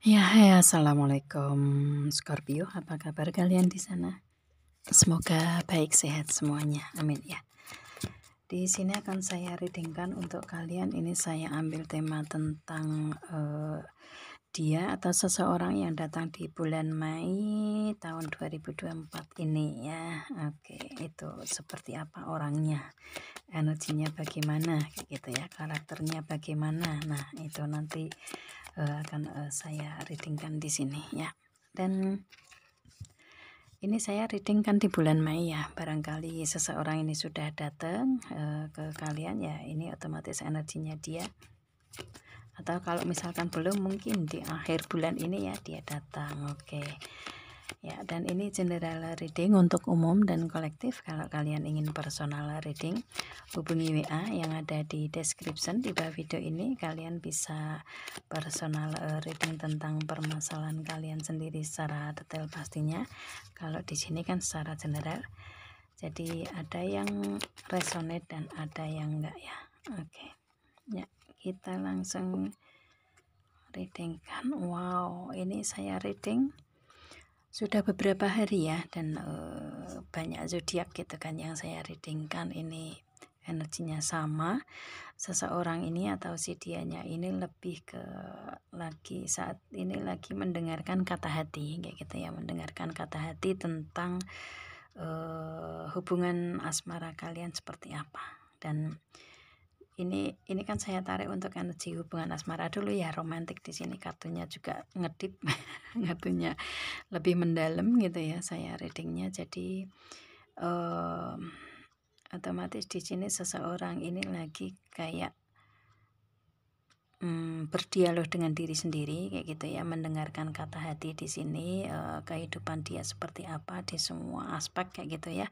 Ya, hai, assalamualaikum Scorpio, apa kabar kalian di sana? Semoga baik sehat semuanya, amin ya. Di sini akan saya readingkan untuk kalian. Ini saya ambil tema tentang dia atau seseorang yang datang di bulan Mei tahun 2024 ini ya. Oke, itu seperti apa orangnya, energinya bagaimana, kayak gitu ya, karakternya bagaimana. Nah, itu nanti akan saya readingkan di sini ya. Dan ini saya readingkan di bulan Mei ya. Barangkali seseorang ini sudah datang ke kalian ya, ini otomatis energinya dia. Atau kalau misalkan belum, mungkin di akhir bulan ini ya dia datang. Oke. Ya, dan ini general reading untuk umum dan kolektif. Kalau kalian ingin personal reading, hubungi WA yang ada di description di bawah video ini. Kalian bisa personal reading tentang permasalahan kalian sendiri secara detail pastinya. Kalau di sini kan secara general. Jadi ada yang resonate dan ada yang enggak ya. Oke. Ya, kita langsung reading kan. Wow, ini saya reading sudah beberapa hari ya, dan banyak zodiak gitu kan yang saya readingkan. Ini energinya sama. Seseorang ini atau si dianya ini lebih ke lagi saat ini lagi mendengarkan kata hati kayak gitu ya, mendengarkan kata hati tentang hubungan asmara kalian seperti apa. Dan ini kan saya tarik untuk energi hubungan asmara dulu ya, romantik. Di sini kartunya juga ngedip kartunya lebih mendalam gitu ya saya readingnya. Jadi otomatis di sini seseorang ini lagi kayak berdialog dengan diri sendiri kayak gitu ya, mendengarkan kata hati di sini, kehidupan dia seperti apa di semua aspek kayak gitu ya.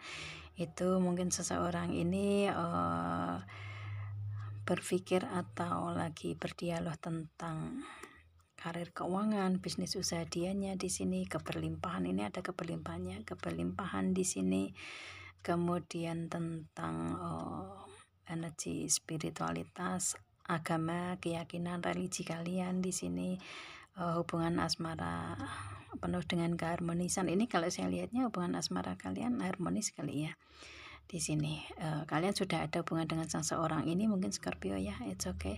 Itu mungkin seseorang ini berpikir atau lagi berdialog tentang karir keuangan, bisnis usaha dianya di sini, keberlimpahan. Ini ada keberlimpahannya, keberlimpahan di sini. Kemudian tentang energi spiritualitas, agama, keyakinan, religi kalian di sini, hubungan asmara penuh dengan keharmonisan. Ini kalau saya lihatnya hubungan asmara kalian harmonis kali ya. Di sini kalian sudah ada hubungan dengan seseorang ini, mungkin Scorpio ya, it's okay.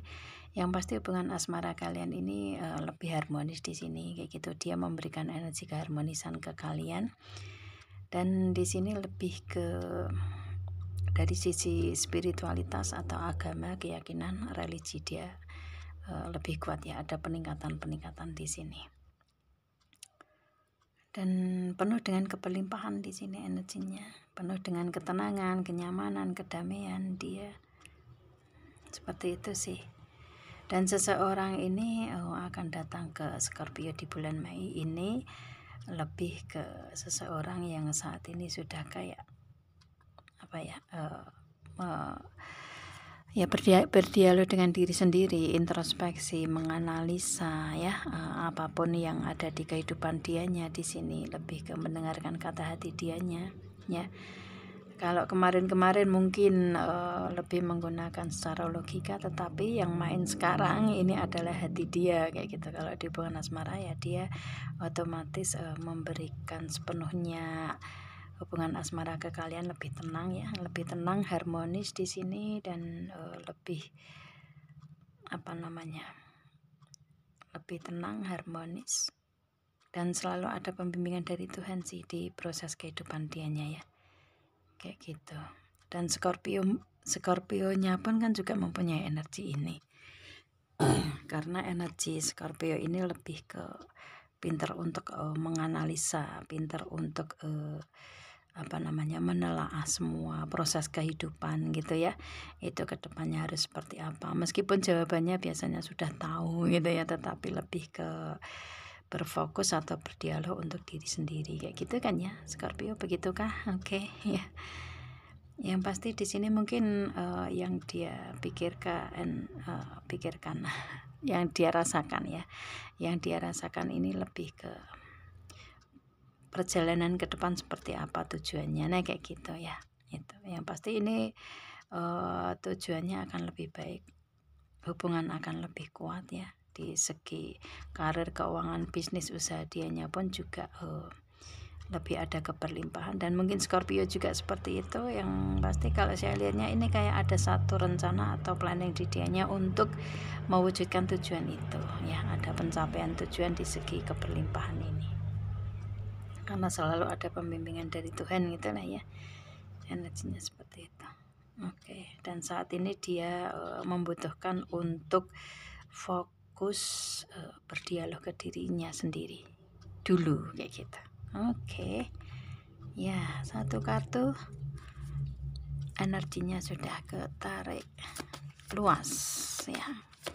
Yang pasti hubungan asmara kalian ini lebih harmonis di sini kayak gitu. Dia memberikan energi keharmonisan ke kalian. Dan di sini lebih ke dari sisi spiritualitas atau agama, keyakinan, religi dia lebih kuat ya. Ada peningkatan di sini. Dan penuh dengan keberlimpahan di sini energinya, penuh dengan ketenangan, kenyamanan, kedamaian dia. Seperti itu sih. Dan seseorang ini akan datang ke Scorpio di bulan Mei ini, lebih ke seseorang yang saat ini sudah kayak apa ya, ya berdialog dengan diri sendiri, introspeksi, menganalisa ya, apapun yang ada di kehidupan dianya di sini, lebih ke mendengarkan kata hati dianya ya. Kalau kemarin-kemarin mungkin lebih menggunakan secara logika, tetapi yang main sekarang ini adalah hati dia kayak gitu. Kalau di hubungan asmara ya dia otomatis memberikan sepenuhnya hubungan asmara ke kalian, lebih tenang ya, lebih tenang, harmonis di sini, dan lebih apa namanya, lebih tenang, harmonis, dan selalu ada pembimbingan dari Tuhan sih di proses kehidupan dianya ya, kayak gitu. Dan Scorpio-nya pun kan juga mempunyai energi ini. Karena energi Scorpio ini lebih ke pinter untuk menganalisa, pinter untuk menelaah semua proses kehidupan gitu ya. Itu kedepannya harus seperti apa. Meskipun jawabannya biasanya sudah tahu gitu ya, tetapi lebih ke berfokus atau berdialog untuk diri sendiri kayak gitu kan ya, Scorpio, begitukah? Oke ya. Yang pasti di sini mungkin yang dia pikirkan, yang dia rasakan ya, yang dia rasakan ini lebih ke perjalanan ke depan seperti apa tujuannya, nah kayak gitu ya. Itu yang pasti ini tujuannya akan lebih baik, hubungan akan lebih kuat ya. di segi karir, keuangan, bisnis, usaha dianya pun juga lebih ada keberlimpahan. Dan mungkin Scorpio juga seperti itu. Yang pasti kalau saya lihatnya ini kayak ada satu rencana atau planning di dianya untuk mewujudkan tujuan itu ya, ada pencapaian tujuan di segi keberlimpahan ini, karena selalu ada pembimbingan dari Tuhan gitu lah ya, energinya seperti itu. Oke, dan saat ini dia membutuhkan untuk fokus berdialog ke dirinya sendiri dulu kayak gitu. Oke, ya satu kartu energinya sudah ketarik luas ya,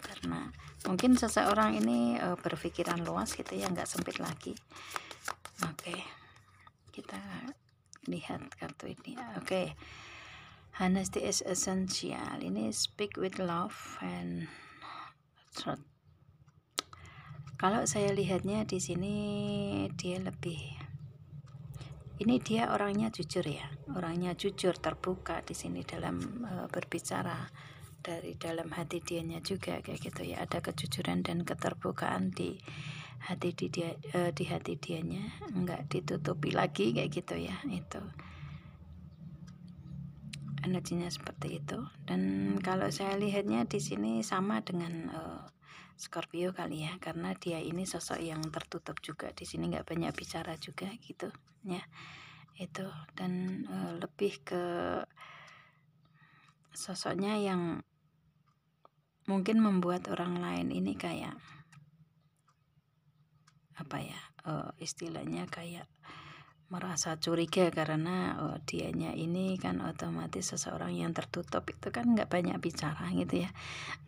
karena mungkin seseorang ini berpikiran luas gitu ya, nggak sempit lagi. Oke, kita lihat kartu ini. Oke, honesty is essential. Ini speak with love and truth. Kalau saya lihatnya di sini dia orangnya jujur ya, orangnya jujur, terbuka di sini dalam berbicara, dari dalam hati dianya juga kayak gitu ya, ada kejujuran dan keterbukaan di hati di hati dianya, enggak ditutupi lagi kayak gitu ya, itu energinya seperti itu. Dan kalau saya lihatnya di sini sama dengan Scorpio kali ya, karena dia ini sosok yang tertutup juga di sini, nggak banyak bicara juga gitu ya, itu. Dan lebih ke sosoknya yang mungkin membuat orang lain ini kayak apa ya, istilahnya kayak merasa curiga, karena dianya ini kan otomatis seseorang yang tertutup itu kan nggak banyak bicara gitu ya,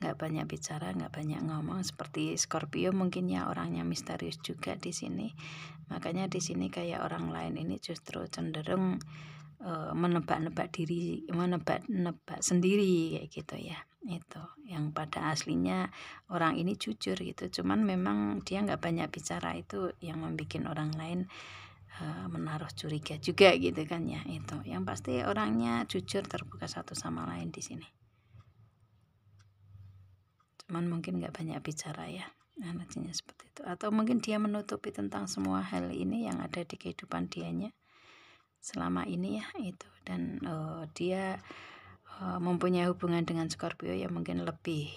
nggak banyak bicara, nggak banyak ngomong. Seperti Scorpio mungkin ya orangnya misterius juga di sini, makanya di sini kayak orang lain ini justru cenderung menebak-nebak sendiri kayak gitu ya, itu yang pada aslinya orang ini jujur gitu, cuman memang dia nggak banyak bicara, itu yang membuat orang lain menaruh curiga juga gitu kan ya. Itu yang pasti orangnya jujur, terbuka satu sama lain di sini, cuman mungkin nggak banyak bicara ya, energinya seperti itu. Atau mungkin dia menutupi tentang semua hal ini yang ada di kehidupan dianya selama ini ya, itu. Dan dia mempunyai hubungan dengan Scorpio yang mungkin lebih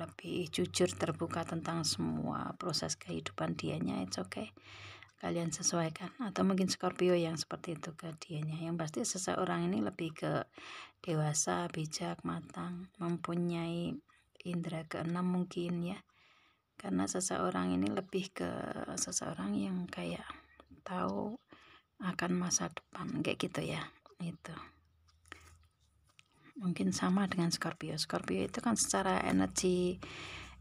lebih jujur, terbuka tentang semua proses kehidupan dianya. It's okay, kalian sesuaikan. Atau mungkin Scorpio yang seperti itu ke dianya. Yang pasti seseorang ini lebih ke dewasa, bijak, matang, mempunyai indera keenam mungkin ya, karena seseorang ini lebih ke seseorang yang kayak tahu akan masa depan kayak gitu ya, itu mungkin sama dengan Scorpio. Scorpio itu kan secara energi,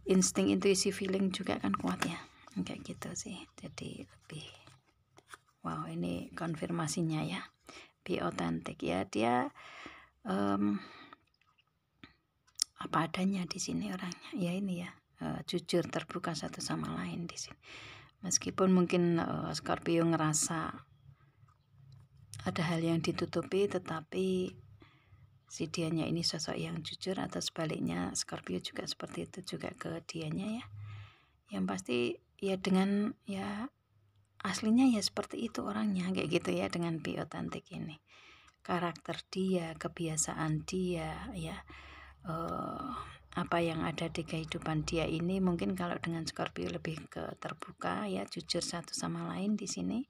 insting, intuisi, feeling juga kan kuat ya, kayak gitu sih. Jadi lebih wow, ini konfirmasinya ya, be authentic ya, dia apa adanya di sini orangnya ya, ini ya, jujur, terbuka satu sama lain di sini. Meskipun mungkin Scorpio ngerasa ada hal yang ditutupi, tetapi si dianya ini sosok yang jujur, atau sebaliknya Scorpio juga seperti itu juga ke dianya ya. Yang pasti ya dengan ya aslinya ya seperti itu orangnya kayak gitu ya, dengan be authentic ini, karakter dia, kebiasaan dia ya, apa yang ada di kehidupan dia ini. Mungkin kalau dengan Scorpio lebih ke terbuka ya, jujur satu sama lain di sini,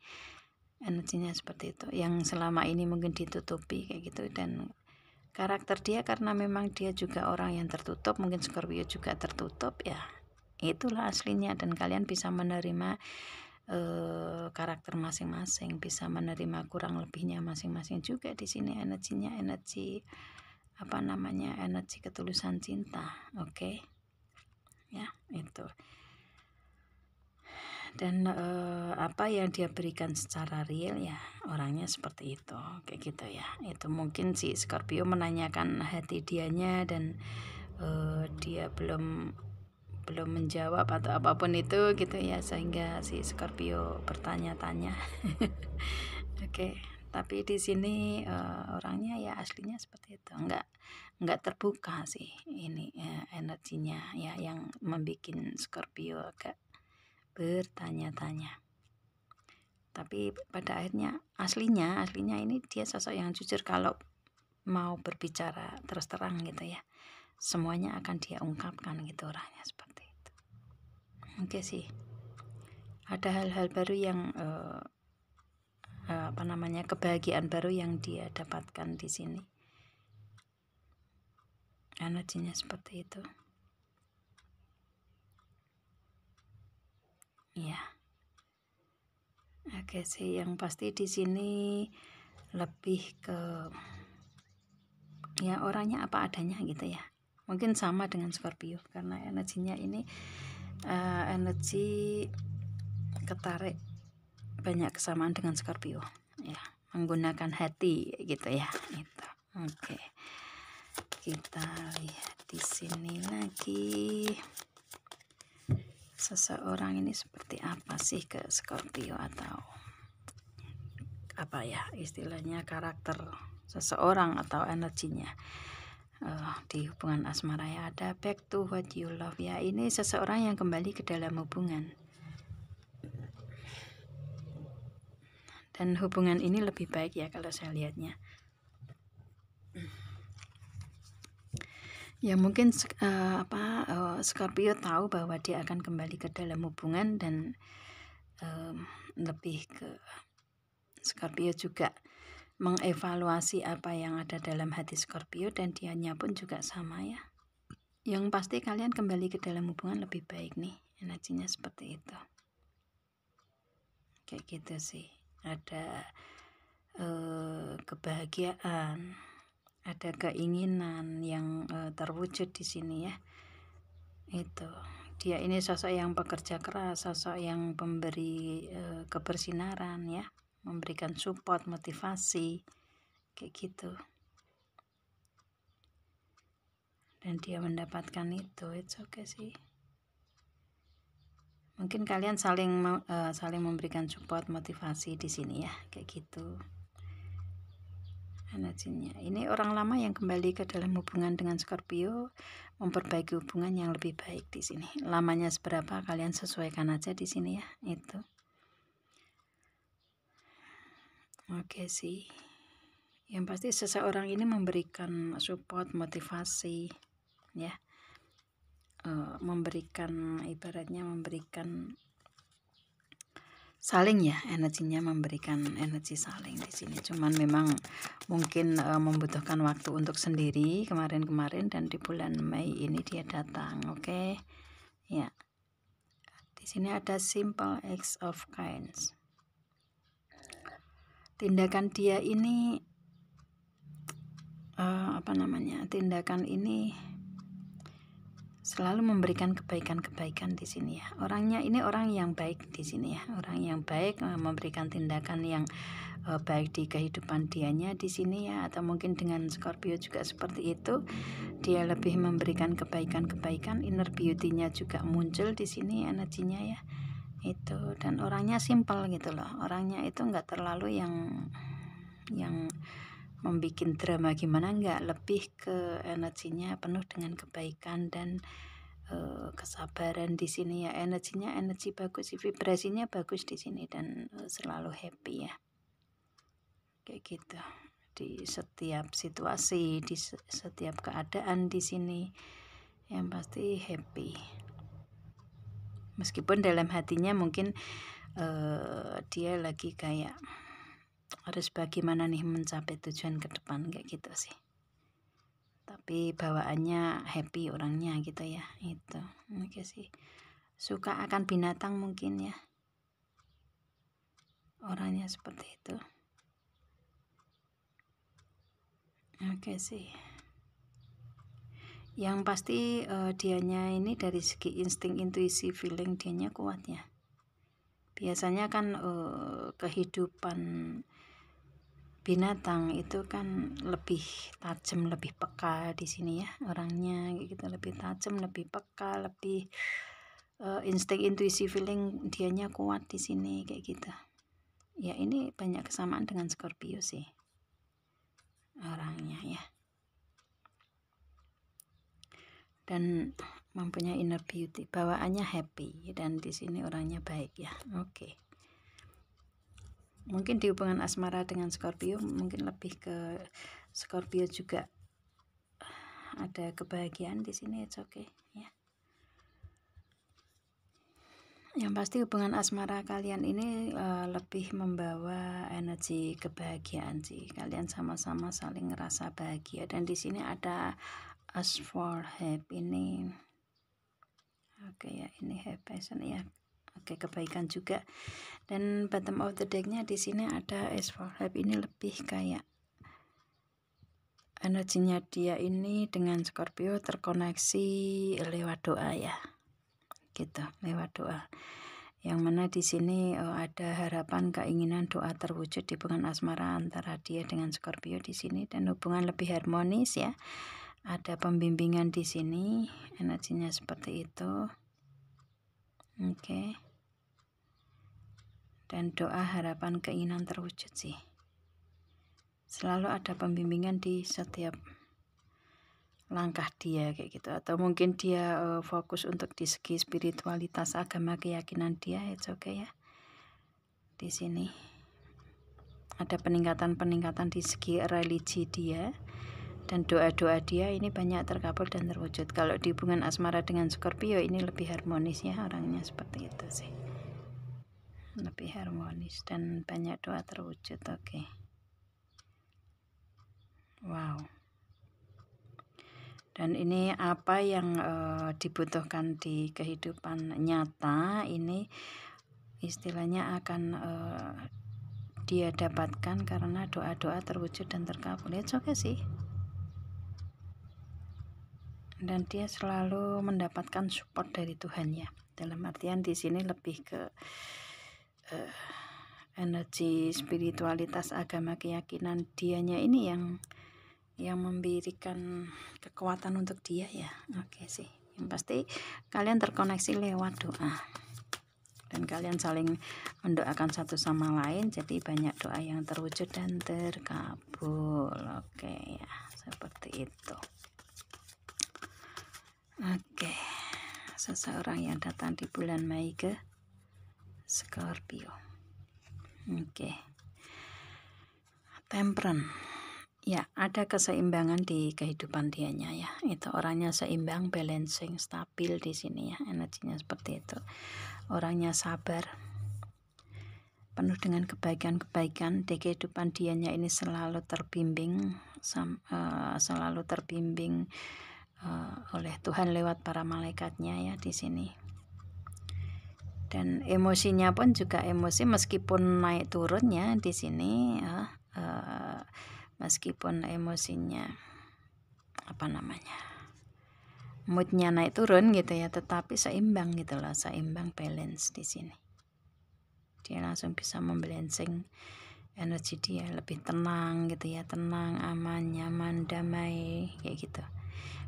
energinya seperti itu, yang selama ini mungkin ditutupi kayak gitu. Dan karakter dia karena memang dia juga orang yang tertutup, mungkin Scorpio juga tertutup ya, itulah aslinya. Dan kalian bisa menerima karakter masing-masing, bisa menerima kurang lebihnya masing-masing juga di sini. Energinya energi energi ketulusan cinta. Oke ya, itu. Dan apa yang dia berikan secara real ya, orangnya seperti itu kayak gitu ya. Itu mungkin si Scorpio menanyakan hati dianya, dan dia belum menjawab atau apapun itu gitu ya, sehingga si Scorpio bertanya-tanya. Oke, Tapi di sini orangnya ya aslinya seperti itu, nggak terbuka sih ini energinya ya, yang membuat Scorpio agak bertanya-tanya. Tapi pada akhirnya aslinya ini dia sosok yang jujur, kalau mau berbicara terus terang gitu ya, semuanya akan dia ungkapkan gitu, orangnya seperti itu. Oke sih, ada hal-hal baru yang kebahagiaan baru yang dia dapatkan di sini, energinya seperti itu ya. Oke sih, yang pasti di sini lebih ke ya orangnya apa adanya gitu ya, mungkin sama dengan Scorpio karena energinya ini energi ketarik, banyak kesamaan dengan Scorpio ya, menggunakan hati gitu ya itu. Oke, kita lihat di sini lagi, seseorang ini seperti apa sih ke Scorpio, atau apa ya istilahnya, karakter seseorang atau energinya di hubungan asmara ya. Ada back to what you love ya, ini seseorang yang kembali ke dalam hubungan, dan hubungan ini lebih baik ya kalau saya lihatnya ya. Mungkin Scorpio tahu bahwa dia akan kembali ke dalam hubungan, dan lebih ke Scorpio juga mengevaluasi apa yang ada dalam hati Scorpio, dan dianya pun juga sama ya. Yang pasti kalian kembali ke dalam hubungan lebih baik nih, energinya seperti itu. Kayak gitu sih. Ada kebahagiaan, ada keinginan yang terwujud di sini ya. Itu dia ini sosok yang pekerja keras, sosok yang pemberi kebersinaran ya, memberikan support, motivasi kayak gitu, dan dia mendapatkan itu. It's okay sih. Mungkin kalian saling memberikan support, motivasi di sini ya, kayak gitu energinya. Ini orang lama yang kembali ke dalam hubungan dengan Scorpio, memperbaiki hubungan yang lebih baik di sini. Lamanya seberapa kalian sesuaikan aja di sini ya, itu. Oke sih. Yang pasti seseorang ini memberikan support, motivasi ya. Memberikan, ibaratnya memberikan saling ya, energinya memberikan energi saling di sini. Cuman memang mungkin membutuhkan waktu untuk sendiri kemarin-kemarin, dan di bulan Mei ini dia datang. Oke ya. Di sini ada simple acts of kindness. Tindakan dia ini tindakan ini selalu memberikan kebaikan-kebaikan di sini ya. Orangnya ini orang yang baik di sini ya, orang yang baik, memberikan tindakan yang baik di kehidupan dianya di sini ya. Atau mungkin dengan Scorpio juga seperti itu, dia lebih memberikan kebaikan-kebaikan, inner beauty-nya juga muncul di sini energinya ya itu. Dan orangnya simple gitu loh, orangnya itu nggak terlalu yang membuat drama gimana, enggak, lebih ke energinya penuh dengan kebaikan dan kesabaran di sini ya. Energinya energi bagus, vibrasinya bagus di sini, dan selalu happy ya, kayak gitu. Di setiap situasi, di setiap keadaan di sini yang pasti happy. Meskipun dalam hatinya mungkin dia lagi kayak harus bagaimana nih mencapai tujuan ke depan, kayak gitu sih. Tapi bawaannya happy orangnya gitu ya, itu. Oke sih. Suka akan binatang mungkin ya, orangnya seperti itu. Oke sih. Yang pasti dianya ini dari segi insting, intuisi, feeling dianya kuat ya. Biasanya kan kehidupan binatang itu kan lebih tajam, lebih peka di sini ya, orangnya gitu, lebih tajam, lebih peka, lebih insting, intuisi, feeling dianya kuat di sini kayak gitu. Ya ini banyak kesamaan dengan Scorpio sih orangnya ya, dan mempunyai inner beauty, bawaannya happy, dan di sini orangnya baik ya. Oke. Mungkin di hubungan asmara dengan Scorpio mungkin lebih ke Scorpio juga ada kebahagiaan di sini, it's okay ya. Yang pasti hubungan asmara kalian ini lebih membawa energi kebahagiaan sih. Kalian sama-sama saling ngerasa bahagia, dan di sini ada As for Help ini. Oke ya, ini happy ya. Oke, kebaikan juga. Dan bottom of the decknya di sini ada As for Help, ini lebih kayak energinya dia ini dengan Scorpio terkoneksi lewat doa ya. Gitu, lewat doa. Yang mana di sini ada harapan, keinginan, doa terwujud di hubungan asmara antara dia dengan Scorpio di sini, dan hubungan lebih harmonis ya. Ada pembimbingan di sini, energinya seperti itu. Oke. Dan doa, harapan, keinginan terwujud sih. Selalu ada pembimbingan di setiap langkah dia kayak gitu, atau mungkin dia fokus untuk di segi spiritualitas, agama, keyakinan dia, it's okay ya. Di sini ada peningkatan di segi religi dia, dan doa-doa dia ini banyak terkabul dan terwujud. Kalau di hubungan asmara dengan Scorpio ini lebih harmonis ya, orangnya seperti itu sih, lebih harmonis dan banyak doa terwujud. Oke. Wow. Dan ini apa yang dibutuhkan di kehidupan nyata ini istilahnya akan dia dapatkan karena doa-doa terwujud dan terkabul. It's okay sih. Dan dia selalu mendapatkan support dari Tuhan ya. Dalam artian di sini lebih ke energi spiritualitas, agama, keyakinan dianya ini yang memberikan kekuatan untuk dia ya. Oke sih. Yang pasti kalian terkoneksi lewat doa, dan kalian saling mendoakan satu sama lain, jadi banyak doa yang terwujud dan terkabul. Oke ya, seperti itu. Oke, seseorang yang datang di bulan Mei ke Scorpio. Oke. Temperance. Ya, ada keseimbangan di kehidupan dianya ya. Itu orangnya seimbang, balancing, stabil di sini ya. Energinya seperti itu. Orangnya sabar, penuh dengan kebaikan-kebaikan. Di kehidupan dianya ini selalu terbimbing, oleh Tuhan lewat para malaikatnya ya di sini. Dan emosinya pun juga emosi meskipun naik turunnya di sini ya. Meskipun emosinya moodnya naik turun gitu ya, tetapi seimbang gitu loh, seimbang, balance di sini. Dia langsung bisa membalancing energi dia, lebih tenang gitu ya, tenang, aman, nyaman, damai kayak gitu.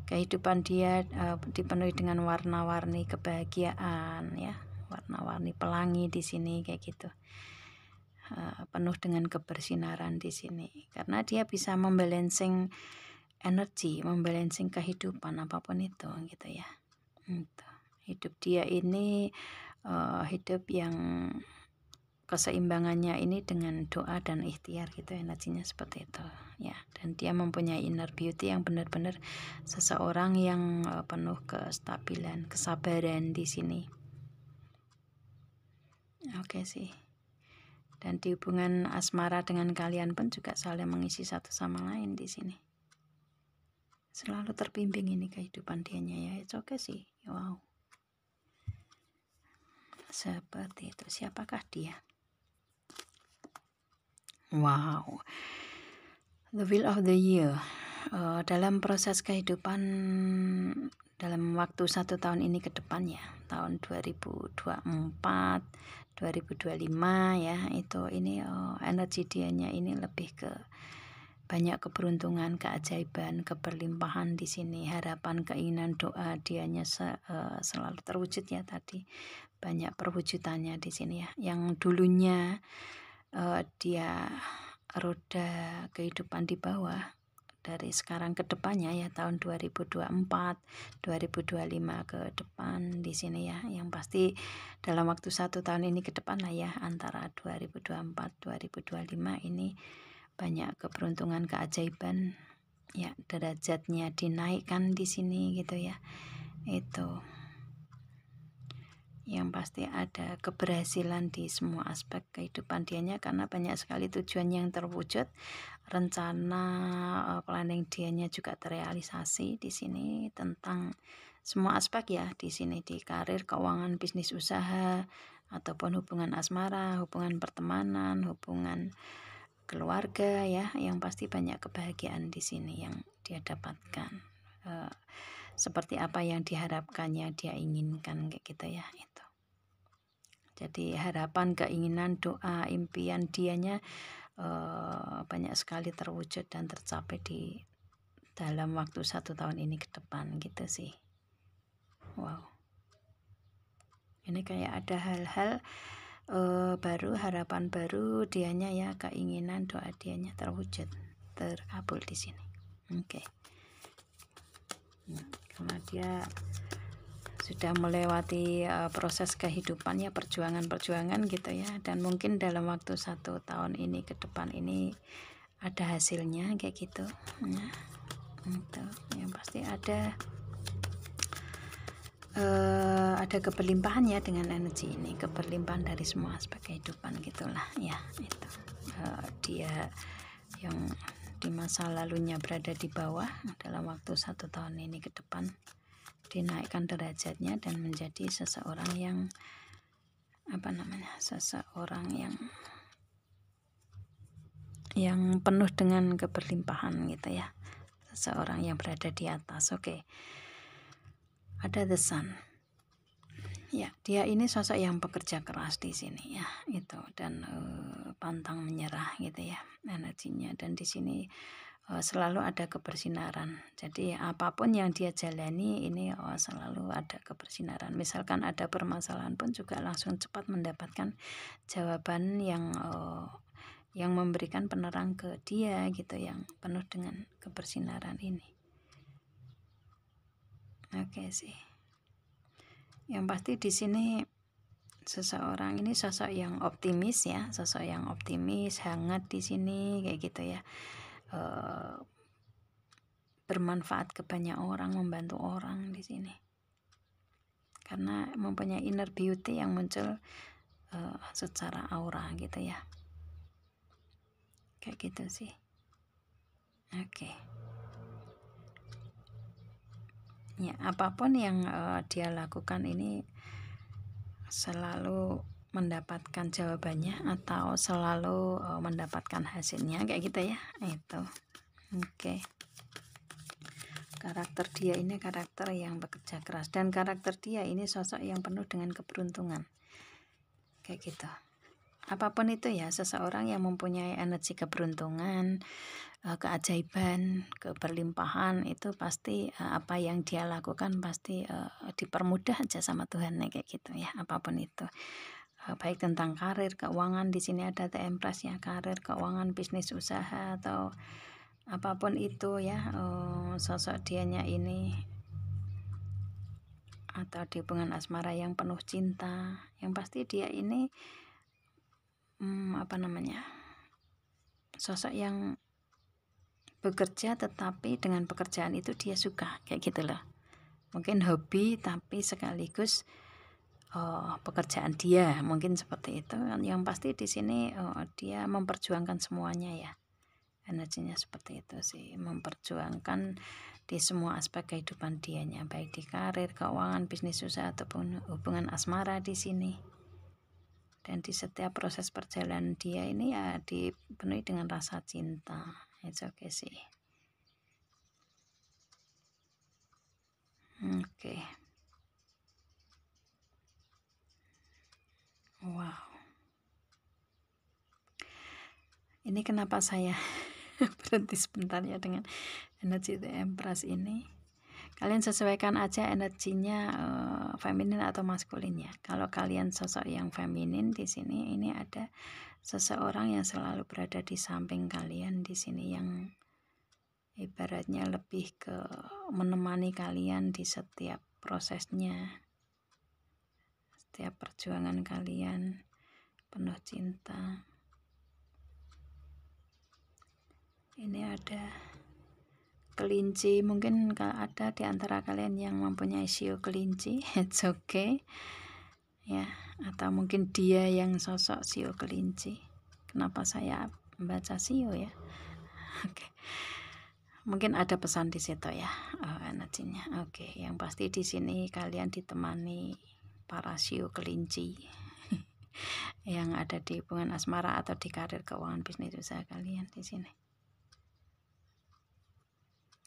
Kehidupan dia dipenuhi dengan warna-warni kebahagiaan ya, warna-warni pelangi di sini kayak gitu. Penuh dengan kebersinaran di sini, karena dia bisa membalancing energi, membalancing kehidupan apapun itu gitu ya. Hidup dia ini hidup yang keseimbangannya ini dengan doa dan ikhtiar gitu, energinya seperti itu ya. Dan dia mempunyai inner beauty yang benar-benar seseorang yang penuh kestabilan, kesabaran di sini. Oke sih. Dan di hubungan asmara dengan kalian pun juga saling mengisi satu sama lain di sini. Selalu terbimbing ini kehidupan dianya ya. It's okay sih. Wow. Seperti itu. Siapakah dia? Wow. The Wheel of the Year. Dalam proses kehidupan dalam waktu 1 tahun ini ke depan ya, tahun 2024, 2025 ya, itu ini energi dianya ini lebih ke banyak keberuntungan, keajaiban, keberlimpahan di sini, harapan, keinginan, doa dianya selalu terwujud ya tadi. Banyak perwujudannya di sini ya. Yang dulunya dia roda kehidupan di bawah dari sekarang ke depannya ya, tahun 2024, 2025 ke depan di sini ya. Yang pasti dalam waktu 1 tahun ini ke depan lah ya, antara 2024 2025 ini banyak keberuntungan, keajaiban ya, derajatnya dinaikkan di sini gitu ya. Itu yang pasti ada keberhasilan di semua aspek kehidupan dianya, karena banyak sekali tujuan yang terwujud, rencana planning dianya juga terrealisasi di sini tentang semua aspek ya, di sini di karir, keuangan, bisnis usaha, ataupun hubungan asmara, hubungan pertemanan, hubungan keluarga ya. Yang pasti banyak kebahagiaan di sini yang dia dapatkan, seperti apa yang diharapkannya, dia inginkan kayak gitu ya. Itu jadi harapan, keinginan, doa, impian dianya banyak sekali terwujud dan tercapai di dalam waktu 1 tahun ini ke depan gitu sih. Wow, ini kayak ada hal-hal baru, harapan baru dianya ya, keinginan, doa dianya terwujud, terkabul di sini. Oke. Karena dia sudah melewati proses kehidupan ya, perjuangan gitu ya, dan mungkin dalam waktu 1 tahun ini ke depan ini ada hasilnya kayak gitu ya. Itu yang pasti ada keberlimpahan ya dengan energi ini, keberlimpahan dari semua aspek kehidupan gitulah ya. Itu dia yang di masa lalunya berada di bawah, dalam waktu 1 tahun ini ke depan dinaikkan derajatnya dan menjadi seseorang yang seseorang yang penuh dengan keberlimpahan gitu ya, seseorang yang berada di atas. Oke. Ada the sun ya, dia ini sosok yang pekerja keras di sini ya, itu, dan pantang menyerah gitu ya energinya, dan di sini selalu ada kebersinaran. Jadi apapun yang dia jalani ini selalu ada kebersinaran. Misalkan ada permasalahan pun juga langsung cepat mendapatkan jawaban yang memberikan penerang ke dia gitu, yang penuh dengan kebersinaran ini. Oke sih. Yang pasti di sini seseorang ini sosok yang optimis ya, sosok yang optimis, hangat di sini kayak gitu ya. Bermanfaat ke banyak orang, membantu orang di sini, karena mempunyai inner beauty yang muncul secara aura gitu ya, kayak gitu sih. Oke. Ya, apapun yang dia lakukan ini selalu mendapatkan jawabannya atau selalu mendapatkan hasilnya kayak gitu ya. Itu. Oke. Karakter dia ini karakter yang bekerja keras, dan karakter dia ini sosok yang penuh dengan keberuntungan kayak gitu. Apapun itu ya, seseorang yang mempunyai energi keberuntungan, keajaiban, keberlimpahan, itu pasti apa yang dia lakukan pasti dipermudah aja sama Tuhan kayak gitu ya. Apapun itu, baik tentang karir, keuangan, di sini ada The Empress ya, karir, keuangan, bisnis usaha, atau apapun itu ya, sosok dianya ini, atau di hubungan asmara yang penuh cinta, yang pasti dia ini sosok yang bekerja tetapi dengan pekerjaan itu dia suka kayak gitu loh. Mungkin hobi tapi sekaligus pekerjaan dia, mungkin seperti itu. Yang pasti di sini dia memperjuangkan semuanya ya, energinya seperti itu sih, memperjuangkan di semua aspek kehidupan dianya, baik di karir, keuangan, bisnis usaha, ataupun hubungan asmara di sini. Dan di setiap proses perjalanan dia ini ya dipenuhi dengan rasa cinta. It's okay sih. Oke. Wow. Ini kenapa saya berhenti sebentar ya dengan energi The Empress ini, Kalian sesuaikan aja energinya feminin atau maskulin ya. Kalau kalian sosok yang feminin di sini, ini ada seseorang yang selalu berada di samping kalian di sini, yang ibaratnya lebih ke menemani kalian di setiap prosesnya, setiap perjuangan kalian, penuh cinta. Ini ada kelinci, mungkin ada di antara kalian yang mempunyai sio kelinci, it's okay ya, atau mungkin dia yang sosok sio kelinci. Kenapa saya membaca sio ya? Oke. Mungkin ada pesan di situ ya, energinya. Oke, yang pasti di sini kalian ditemani para sio kelinci yang ada di hubungan asmara atau di karir, keuangan, bisnis, usaha kalian di sini.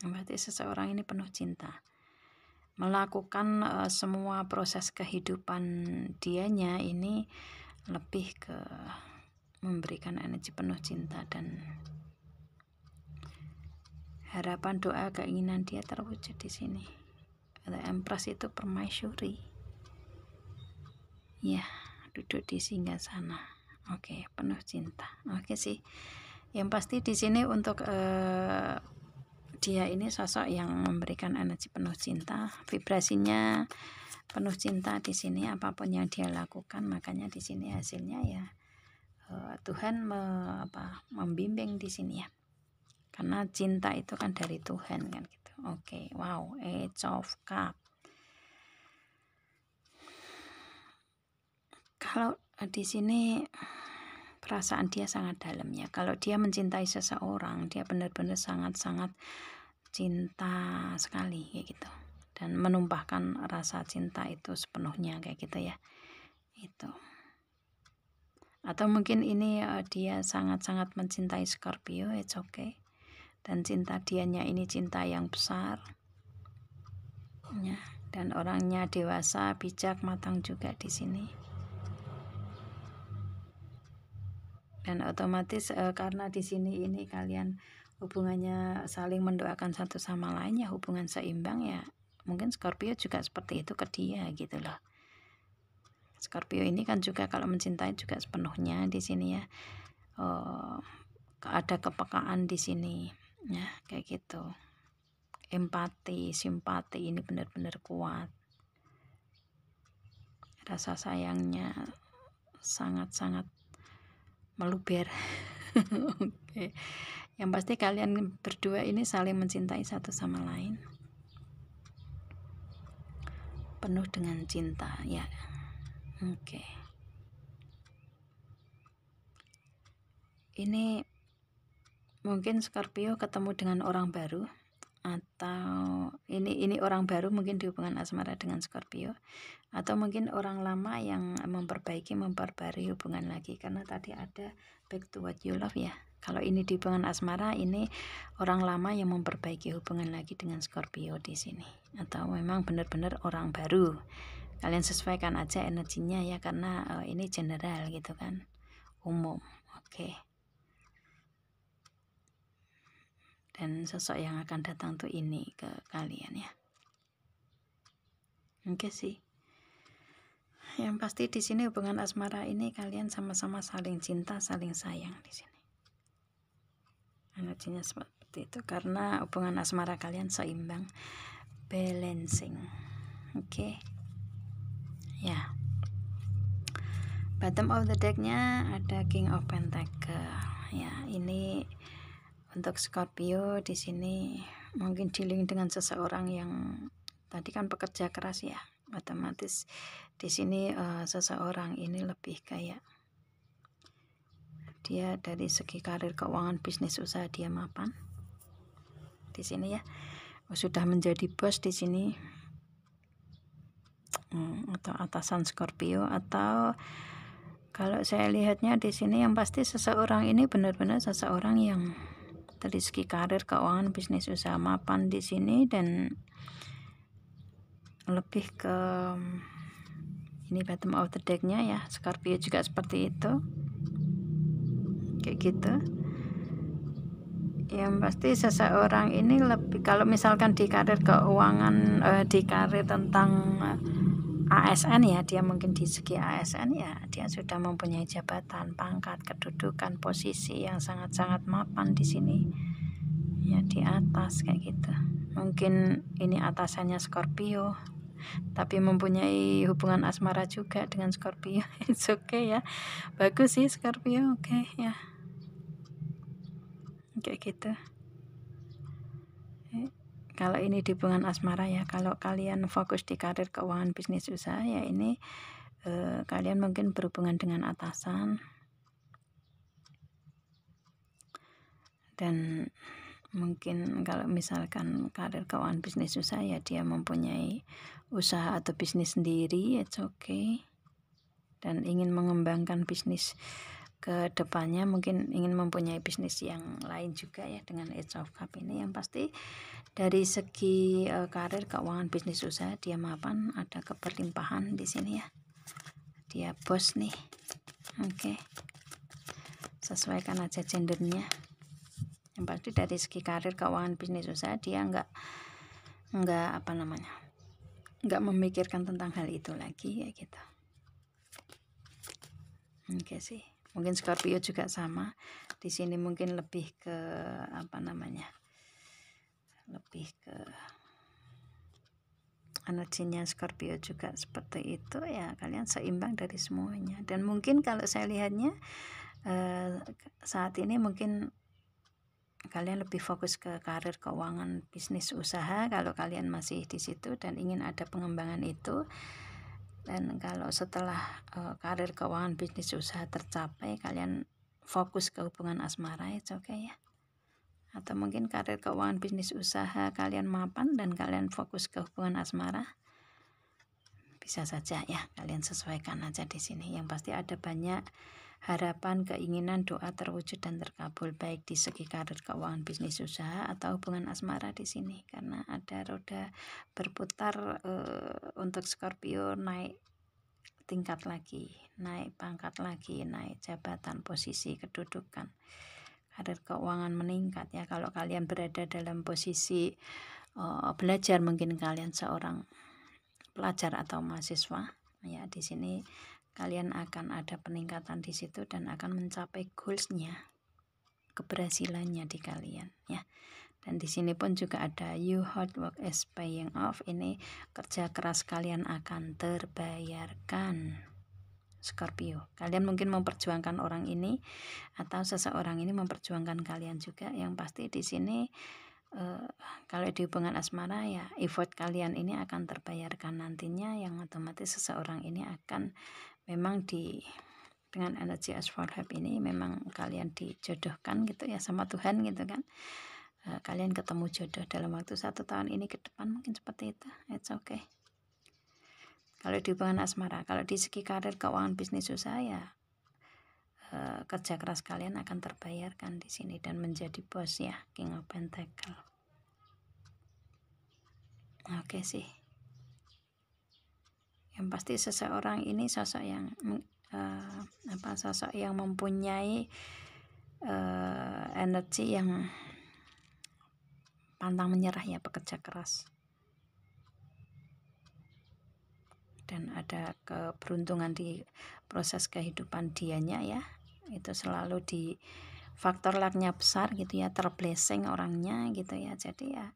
Berarti seseorang ini penuh cinta, melakukan semua proses kehidupan dianya ini lebih ke memberikan energi penuh cinta, dan harapan, doa, keinginan dia terwujud di sini. The Empress itu permaisuri ya, duduk di singgasana. Oke, penuh cinta. Oke sih, yang pasti di sini untuk dia ini sosok yang memberikan energi penuh cinta, vibrasinya penuh cinta di sini. Apapun yang dia lakukan, makanya di sini hasilnya ya Tuhan membimbing di sini ya, karena cinta itu kan dari Tuhan kan gitu. Oke, wow, Eight of Cups. Kalau di sini perasaan dia sangat dalam ya. Kalau dia mencintai seseorang, dia benar-benar sangat-sangat cinta sekali kayak gitu, dan menumpahkan rasa cinta itu sepenuhnya kayak gitu ya. Itu. Atau mungkin ini dia sangat-sangat mencintai Scorpio, it's okay. Dan cinta dianya ini cinta yang besar ya, dan orangnya dewasa, bijak, matang juga di sini. Dan otomatis karena di sini ini kalian hubungannya saling mendoakan satu sama lain ya, hubungan seimbang ya. Mungkin Scorpio juga seperti itu ke dia gitu loh. Scorpio ini kan juga kalau mencintai juga sepenuhnya di sini ya. Ada kepekaan di sini ya, kayak gitu. Empati, simpati ini benar-benar kuat. Rasa sayangnya sangat-sangat meluber. Oke. Yang pasti kalian berdua ini saling mencintai satu sama lain, penuh dengan cinta ya. Oke. Ini mungkin Scorpio ketemu dengan orang baru, atau ini orang baru mungkin di hubungan asmara dengan Scorpio, atau mungkin orang lama yang memperbarui hubungan lagi, karena tadi ada back to what you love ya. Kalau ini di hubungan asmara, ini orang lama yang memperbaiki hubungan lagi dengan Scorpio di sini, atau memang benar-benar orang baru. Kalian sesuaikan aja energinya ya, karena ini general gitu kan, umum. Oke. Dan sosok yang akan datang tuh ini ke kalian ya. Oke sih. Yang pasti di sini hubungan asmara ini kalian sama-sama saling cinta, saling sayang di sini. Energinya seperti itu karena hubungan asmara kalian seimbang, balancing. Oke. Ya. Bottom of the deck-nya ada King of Pentacle. Ya, ini untuk Scorpio di sini mungkin dealing dengan seseorang yang tadi kan pekerja keras ya. Otomatis di sini seseorang ini lebih kayak dia dari segi karir, keuangan, bisnis, usaha dia mapan di sini ya. Sudah menjadi bos di sini, atau atasan Scorpio. Atau kalau saya lihatnya di sini yang pasti seseorang ini benar-benar seseorang yang dari segi karir, keuangan, bisnis, usaha mapan di sini, dan lebih ke ini bottom of the deck-nya ya. Scorpio juga seperti itu, kayak gitu. Yang pasti seseorang ini lebih, kalau misalkan di karir keuangan, di karir tentang ASN ya, dia mungkin di segi ASN ya dia sudah mempunyai jabatan, pangkat, kedudukan, posisi yang sangat-sangat mapan di sini ya, di atas kayak gitu. Mungkin ini atasannya Scorpio tapi mempunyai hubungan asmara juga dengan Scorpio. It's okay ya, bagus sih Scorpio, oke ya, kayak gitu. Kalau ini di hubungan asmara ya, kalau kalian fokus di karir keuangan bisnis usaha ya ini kalian mungkin berhubungan dengan atasan dan mungkin kalau misalkan karir keuangan bisnis usaha ya dia mempunyai usaha atau bisnis sendiri, it's okay, dan ingin mengembangkan bisnis ke depannya, mungkin ingin mempunyai bisnis yang lain juga ya dengan Ace of Cup ini. Yang pasti dari segi karir keuangan bisnis usaha dia mapan, ada keberlimpahan di sini ya, dia bos nih, oke. Sesuaikan aja gendernya. Yang pasti dari segi karir keuangan bisnis usaha dia nggak memikirkan tentang hal itu lagi ya gitu. Oke sih, mungkin Scorpio juga sama di sini, mungkin lebih ke lebih ke energinya Scorpio juga seperti itu ya, kalian seimbang dari semuanya. Dan mungkin kalau saya lihatnya saat ini mungkin kalian lebih fokus ke karir keuangan bisnis usaha kalau kalian masih di situ dan ingin ada pengembangan itu. Dan kalau setelah karir keuangan bisnis usaha tercapai, kalian fokus ke hubungan asmara, itu oke ya. Atau mungkin karir keuangan bisnis usaha kalian mapan dan kalian fokus ke hubungan asmara, bisa saja ya, kalian sesuaikan aja di sini. Yang pasti ada banyak harapan, keinginan, doa terwujud dan terkabul baik di segi karir keuangan bisnis usaha atau hubungan asmara di sini, karena ada roda berputar untuk Scorpio, naik tingkat lagi, naik pangkat lagi, naik jabatan, posisi, kedudukan, karir keuangan meningkat ya. Kalau kalian berada dalam posisi belajar, mungkin kalian seorang pelajar atau mahasiswa ya, di sini kalian akan ada peningkatan di situ dan akan mencapai goalsnya, keberhasilannya di kalian ya. Dan di sini pun juga ada you hard work is paying off, ini kerja keras kalian akan terbayarkan Scorpio. Kalian mungkin memperjuangkan orang ini atau seseorang ini memperjuangkan kalian juga. Yang pasti di sini kalau di hubungan asmara ya, effort kalian ini akan terbayarkan nantinya, yang otomatis seseorang ini akan memang dengan energi Asphalt Hub ini memang kalian dijodohkan gitu ya sama Tuhan gitu kan. Kalian ketemu jodoh dalam waktu 1 tahun ini ke depan, mungkin seperti itu, it's okay. Kalau di hubungan asmara, kalau di segi karir keuangan bisnis usaha ya kerja keras kalian akan terbayarkan di sini dan menjadi bos ya, King of Pentacle. Oke sih. Yang pasti seseorang ini sosok yang mempunyai energi yang pantang menyerah ya, bekerja keras. Dan ada keberuntungan di proses kehidupan dianya ya, itu selalu di faktor lucknya besar gitu ya, terblessing orangnya gitu ya. Jadi ya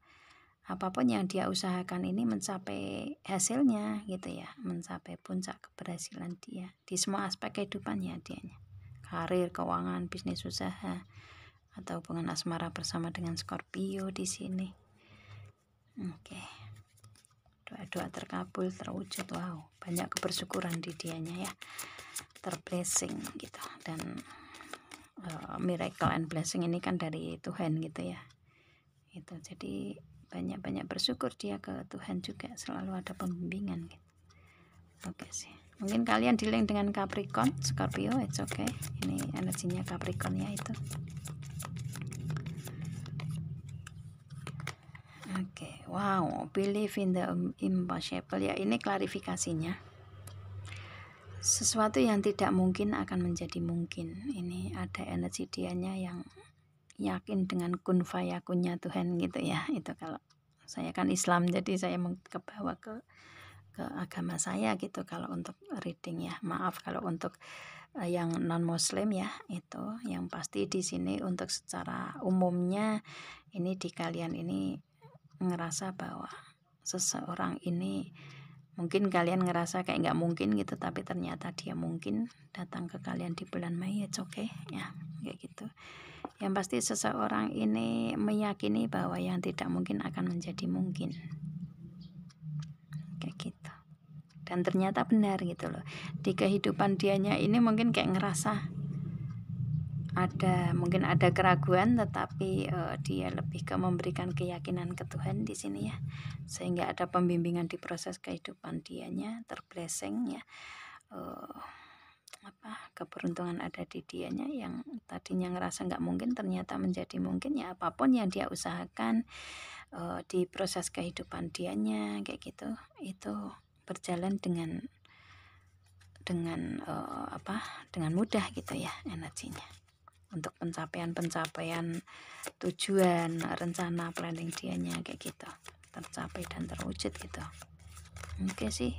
apapun yang dia usahakan ini mencapai hasilnya gitu ya, mencapai puncak keberhasilan dia di semua aspek kehidupannya dianya, karir, keuangan, bisnis usaha, atau hubungan asmara bersama dengan Scorpio di sini. Oke. Doa-doa terkabul, terwujud, wow, banyak kebersyukuran di dianya ya, terblessing gitu. Dan miracle and blessing ini kan dari Tuhan gitu ya, itu jadi banyak-banyak bersyukur dia ke Tuhan juga, selalu ada pembimbingan gitu. Oke sih, mungkin kalian di-link dengan Capricorn, Scorpio, it's okay, ini energinya Capricorn ya itu. Oke, wow, believe in the impossible ya, ini klarifikasinya. Sesuatu yang tidak mungkin akan menjadi mungkin. Ini ada energi dianya yang yakin dengan kun fayakunnya Tuhan gitu ya. Itu kalau saya kan Islam, jadi saya kebawa ke agama saya gitu kalau untuk reading ya. Maaf kalau untuk yang non muslim ya, itu yang pasti di sini untuk secara umumnya ini di kalian ini ngerasa bahwa seseorang ini mungkin kalian ngerasa kayak nggak mungkin gitu, tapi ternyata dia mungkin datang ke kalian di bulan Mei. It's okay ya, kayak gitu. Yang pasti seseorang ini meyakini bahwa yang tidak mungkin akan menjadi mungkin, kayak gitu. Dan ternyata benar gitu loh. Di kehidupan dianya ini mungkin kayak ngerasa mungkin ada keraguan, tetapi dia lebih ke memberikan keyakinan ke Tuhan di sini ya, sehingga ada pembimbingan di proses kehidupan dianya, terblessing ya, keberuntungan ada di dianya yang tadinya ngerasa nggak mungkin ternyata menjadi mungkin ya. Apapun yang dia usahakan di proses kehidupan dianya kayak gitu, itu berjalan dengan mudah gitu ya energinya. Untuk pencapaian tujuan, rencana, planning dianya kayak gitu tercapai dan terwujud gitu. Oke sih.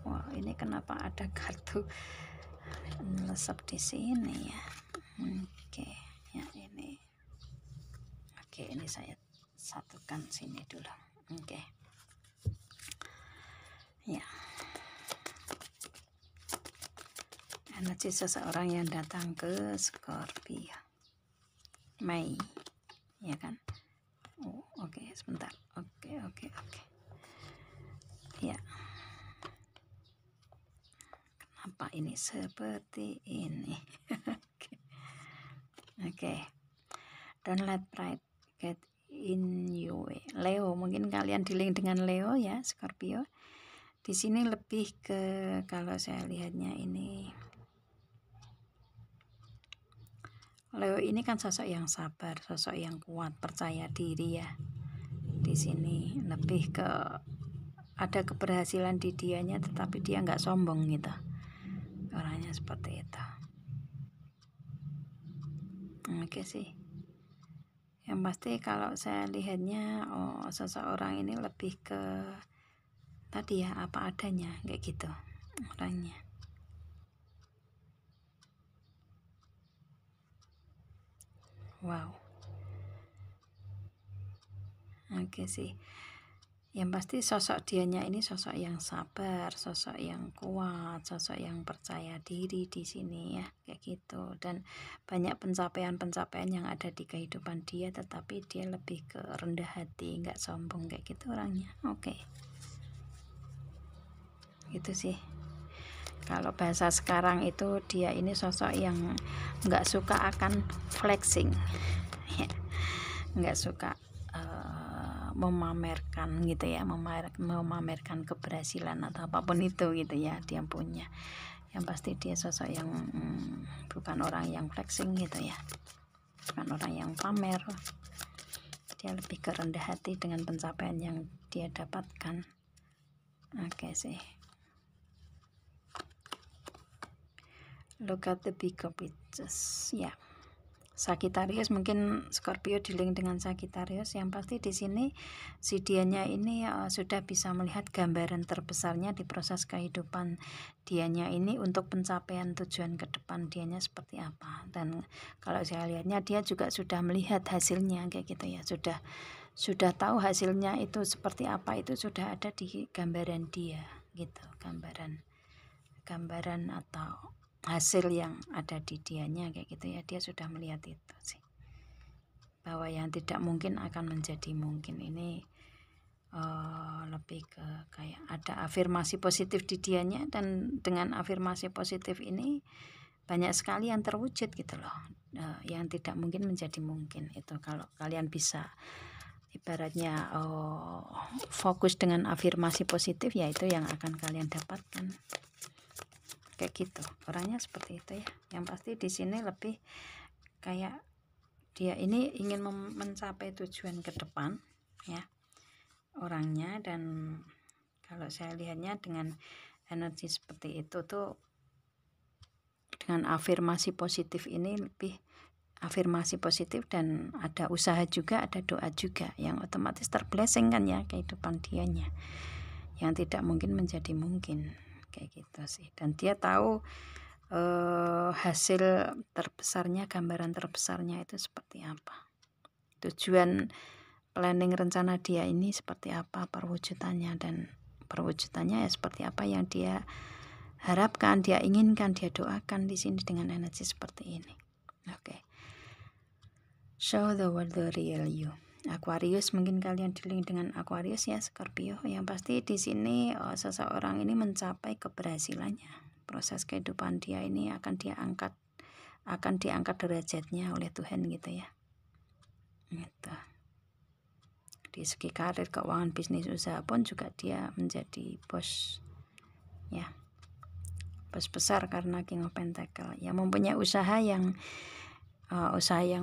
Wah, ini kenapa ada kartu lesep di sini ya. Oke, ya ini. Oke, ini saya satukan sini dulu. Oke. Ya. Energi seseorang yang datang ke Scorpio Mei, ya kan? Oh, oke, sebentar. Oke. Ya. Kenapa ini seperti ini? Oke. Don't let pride get in your way. Leo, mungkin kalian dealing dengan Leo ya, Scorpio. Di sini lebih ke, kalau saya lihatnya ini, Leo ini kan sosok yang sabar, sosok yang kuat, percaya diri ya. Di sini lebih ke ada keberhasilan di dianya, tetapi dia nggak sombong gitu. Orangnya seperti itu. Oke sih. Yang pasti kalau saya lihatnya, seseorang ini lebih ke tadi ya, apa adanya kayak gitu orangnya. Wow. Oke sih. Yang pasti sosok dianya ini sosok yang sabar, sosok yang kuat, sosok yang percaya diri di sini ya, kayak gitu. Dan banyak pencapaian-pencapaian yang ada di kehidupan dia, tetapi dia lebih ke rendah hati, nggak sombong kayak gitu orangnya. Oke. Gitu sih. Kalau bahasa sekarang itu dia ini sosok yang nggak suka akan flexing, nggak suka memamerkan gitu ya, memamerkan keberhasilan atau apapun itu gitu ya dia punya. Yang pasti dia sosok yang bukan orang yang flexing gitu ya, bukan orang yang pamer. Dia lebih ke rendah hati dengan pencapaian yang dia dapatkan. Oke sih. Look at the bigger pictures ya. Sagittarius, mungkin Scorpio dealing dengan Sagittarius. Yang pasti di sini si dianya ini sudah bisa melihat gambaran terbesarnya di proses kehidupan dianya ini untuk pencapaian tujuan ke depan dianya seperti apa. Dan kalau saya lihatnya dia juga sudah melihat hasilnya kayak gitu ya. Sudah tahu hasilnya itu seperti apa, itu sudah ada di gambaran dia gitu. Gambaran atau hasil yang ada di dianya kayak gitu ya, dia sudah melihat itu sih, bahwa yang tidak mungkin akan menjadi mungkin. Ini lebih ke kayak ada afirmasi positif di dianya, dan dengan afirmasi positif ini banyak sekali yang terwujud gitu loh. Yang tidak mungkin menjadi mungkin. Itu kalau kalian bisa ibaratnya fokus dengan afirmasi positif, ya itu yang akan kalian dapatkan. Kayak gitu orangnya seperti itu ya. Yang pasti di sini lebih kayak dia ini ingin mencapai tujuan ke depan ya orangnya. Dan kalau saya lihatnya dengan energi seperti itu tuh, dengan afirmasi positif ini lebih afirmasi positif dan ada usaha juga, ada doa juga, yang otomatis terblessing kan ya kehidupan dianya, yang tidak mungkin menjadi mungkin, kayak gitu sih. Dan dia tahu hasil terbesarnya, gambaran terbesarnya itu seperti apa, tujuan planning rencana dia ini seperti apa perwujudannya, dan perwujudannya ya seperti apa yang dia harapkan, dia inginkan, dia doakan di sini dengan energi seperti ini. Oke. Show the world the real you. Aquarius, mungkin kalian dealing dengan Aquarius ya, Scorpio. Yang pasti di sini seseorang ini mencapai keberhasilannya. Proses kehidupan dia ini akan diangkat derajatnya oleh Tuhan gitu ya. Gitu. Di segi karir, keuangan, bisnis, usaha pun juga dia menjadi bos ya, bos besar karena King of Pentacle ya, mempunyai usaha yang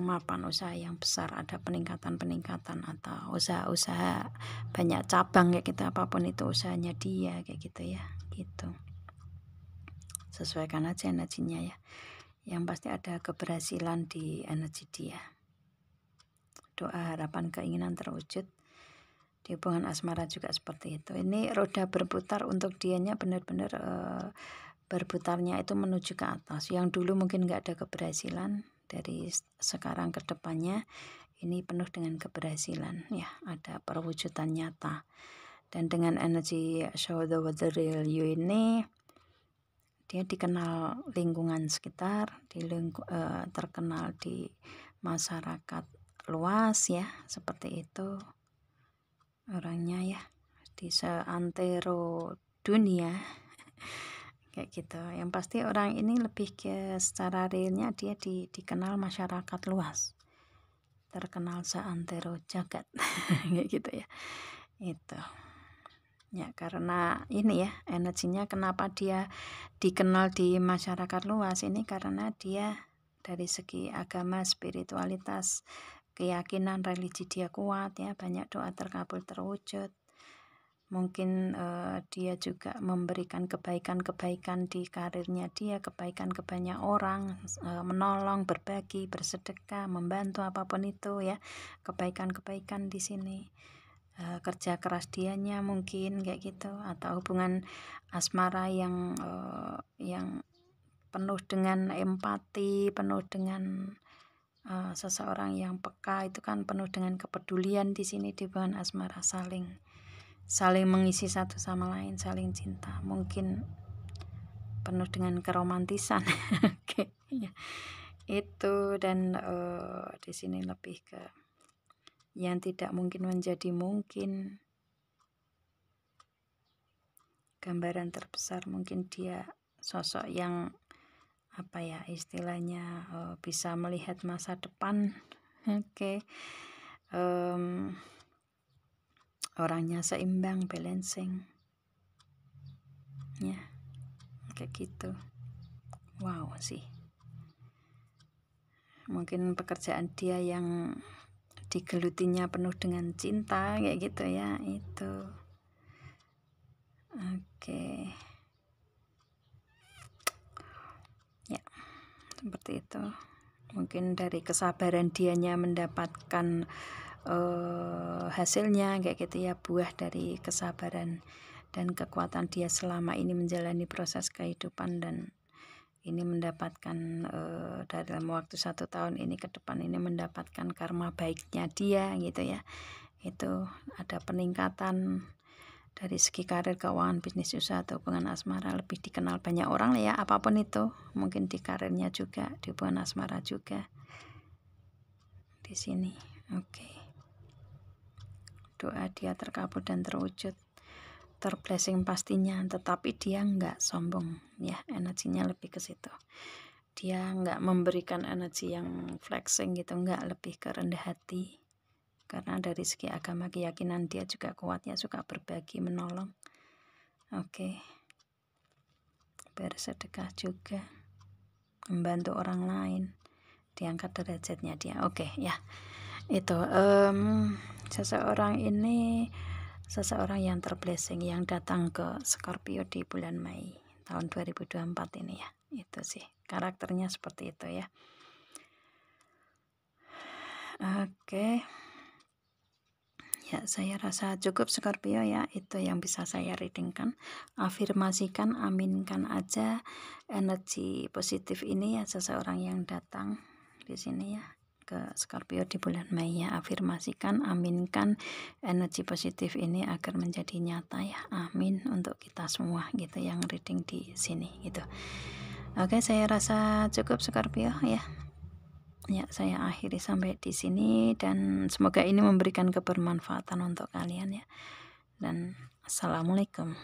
mapan, usaha yang besar, ada peningkatan atau usaha banyak cabang kayak gitu, apapun itu usahanya dia kayak gitu ya, gitu. Sesuaikan aja energinya ya, yang pasti ada keberhasilan di energi dia. Doa, harapan, keinginan terwujud. Di hubungan asmara juga seperti itu. Ini roda berputar untuk dianya, benar-benar berputarnya itu menuju ke atas. Yang dulu mungkin nggak ada keberhasilan, dari sekarang ke depannya ini penuh dengan keberhasilan ya, ada perwujudan nyata. Dan dengan energi show the real you ini, dia dikenal lingkungan sekitar, terkenal di masyarakat luas ya, seperti itu orangnya ya, di seantero dunia kayak gitu. Yang pasti orang ini lebih ke secara realnya dia dikenal masyarakat luas, terkenal seantero jagat kayak gitu ya. Itu ya, karena ini ya energinya, kenapa dia dikenal di masyarakat luas ini, karena dia dari segi agama, spiritualitas, keyakinan, religi dia kuat ya, banyak doa terkabul terwujud. Mungkin dia juga memberikan kebaikan-kebaikan di karirnya dia, kebaikan ke banyak orang, menolong, berbagi, bersedekah, membantu apapun itu ya, kebaikan-kebaikan di sini. Kerja keras dianya mungkin kayak gitu, atau hubungan asmara yang penuh dengan empati, penuh dengan seseorang yang peka, itu kan penuh dengan kepedulian di sini. Di hubungan asmara saling mengisi satu sama lain, saling cinta, mungkin penuh dengan keromantisan Oke, ya. Itu. Dan di sini lebih ke yang tidak mungkin menjadi mungkin. Gambaran terbesar mungkin dia sosok yang apa ya istilahnya, bisa melihat masa depan. Oke. Orangnya seimbang, balancing ya, kayak gitu. Wow sih, mungkin pekerjaan dia yang digelutinya penuh dengan cinta kayak gitu ya, itu. Oke ya, seperti itu. Mungkin dari kesabaran dianya mendapatkan hasilnya kayak gitu ya, buah dari kesabaran dan kekuatan dia selama ini menjalani proses kehidupan, dan ini mendapatkan dalam waktu 1 tahun ini ke depan ini mendapatkan karma baiknya dia gitu ya. Itu ada peningkatan dari segi karir, keuangan, bisnis, usaha, atau hubungan asmara, lebih dikenal banyak orang ya, apapun itu, mungkin di karirnya juga, di hubungan asmara juga di sini. Oke. Doa dia terkabul dan terwujud, terblessing pastinya, tetapi dia nggak sombong ya, energinya lebih ke situ. Dia nggak memberikan energi yang flexing gitu, nggak, lebih ke rendah hati, karena dari segi agama, keyakinan dia juga kuat ya, suka berbagi, menolong. Oke. Bersedekah juga, membantu orang lain, diangkat derajatnya dia. Oke ya, itu seseorang ini seseorang yang terblessing yang datang ke Scorpio di bulan Mei tahun 2024 ini ya. Itu sih karakternya seperti itu ya. Oke. Ya, saya rasa cukup Scorpio ya, itu yang bisa saya readingkan. Afirmasikan, aminkan aja energi positif ini ya, seseorang yang datang di sini ya ke Scorpio di bulan Mei ya. Afirmasikan, aminkan energi positif ini agar menjadi nyata ya. Amin untuk kita semua gitu yang reading di sini gitu. Oke, saya rasa cukup Scorpio ya. Ya, saya akhiri sampai di sini dan semoga ini memberikan kebermanfaatan untuk kalian ya. Dan assalamualaikum.